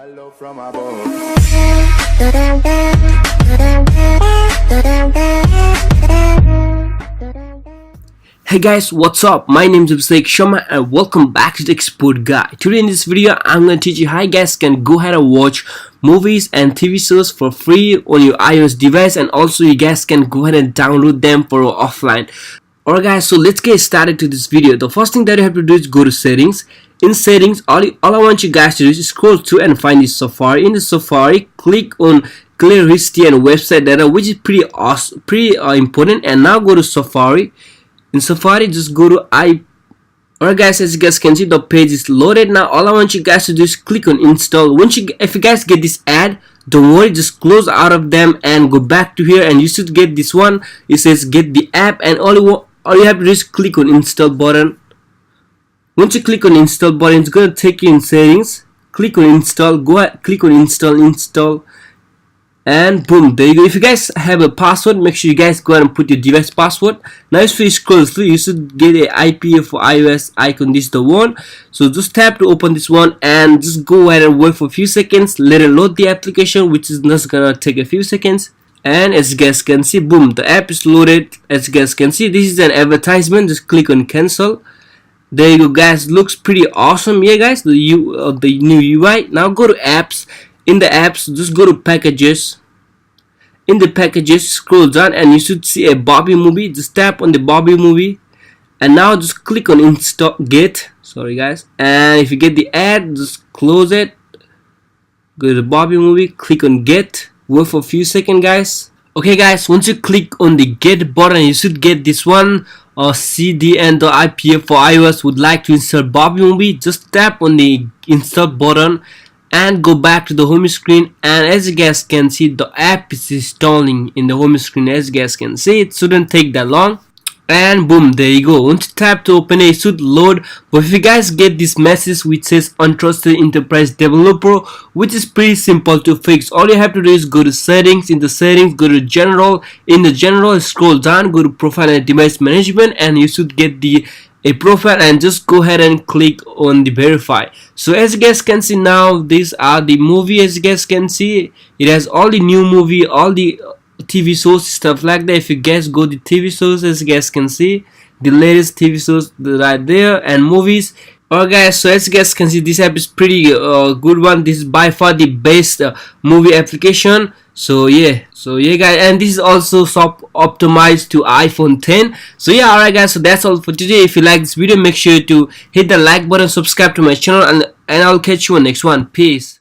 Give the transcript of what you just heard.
Hello from above. Hey guys, what's up? My name is Shoma and welcome back to the Expert Guy. Today in this video, I'm going to teach you how you guys can go ahead and watch movies and TV shows for free on your iOS device, and also you guys can go ahead and download them for offline. Alright guys, so let's get started to this video. The first thing that you have to do is go to settings. In settings, all I want you guys to do is scroll through and find the Safari. In the Safari, click on clear history and website data, which is pretty awesome, important. And now go to Safari. In Safari, just go to Alright guys, as you guys can see, the page is loaded. Now all I want you guys to do is click on install. If you guys get this ad, don't worry, just close out of them and go back to here, and you should get this one. It says get the app, and all you have to do is click on install button. Once you click on install button, it's going to take you in settings. Click on install, go ahead, click on install, and boom, there you go. If you guys have a password, make sure you guys go ahead and put your device password. Now if you scroll through, you should get a IP for iOS icon. This is the one, so just tap to open this one and just go ahead and wait for a few seconds. Let it load the application, which is just gonna take a few seconds. And as you guys can see, boom, the app is loaded. As you guys can see, this is an advertisement. Just click on cancel. There you go guys, looks pretty awesome. Yeah guys, the new UI. Now go to apps. In the apps, just go to packages. In the packages, scroll down and you should see a Barbie movie. Just tap on the Barbie movie, and now just click on install sorry guys, and if you get the ad, just close it. Go to the Barbie movie, click on get, wait for a few seconds guys. Okay guys, once you click on the get button, you should get this one. CD and the IPA for iOS would like to install Barbie movie. Just tap on the install button and go back to the home screen, and as you guys can see, the app is installing in the home screen. As you guys can see, it shouldn't take that long, and boom, there you go. Once you tap to open it, it should load. But if you guys get this message which says untrusted enterprise developer, which is pretty simple to fix, all you have to do is go to settings. In the settings, go to general. In the general, scroll down, go to profile and device management, and you should get a profile, and just go ahead and click on the verify. So as you guys can see, now these are the movie. As you guys can see, it has all the new movie, all the TV shows, stuff like that. If you guys go to TV shows, as you guys can see, the latest TV shows right there, and movies. Alright guys, so as you guys can see, this app is pretty good one. This is by far the best movie application. So yeah guys, and this is also optimized to iPhone 10. So yeah, alright guys, so that's all for today. If you like this video, make sure to hit the like button, subscribe to my channel, and I'll catch you on next one. Peace.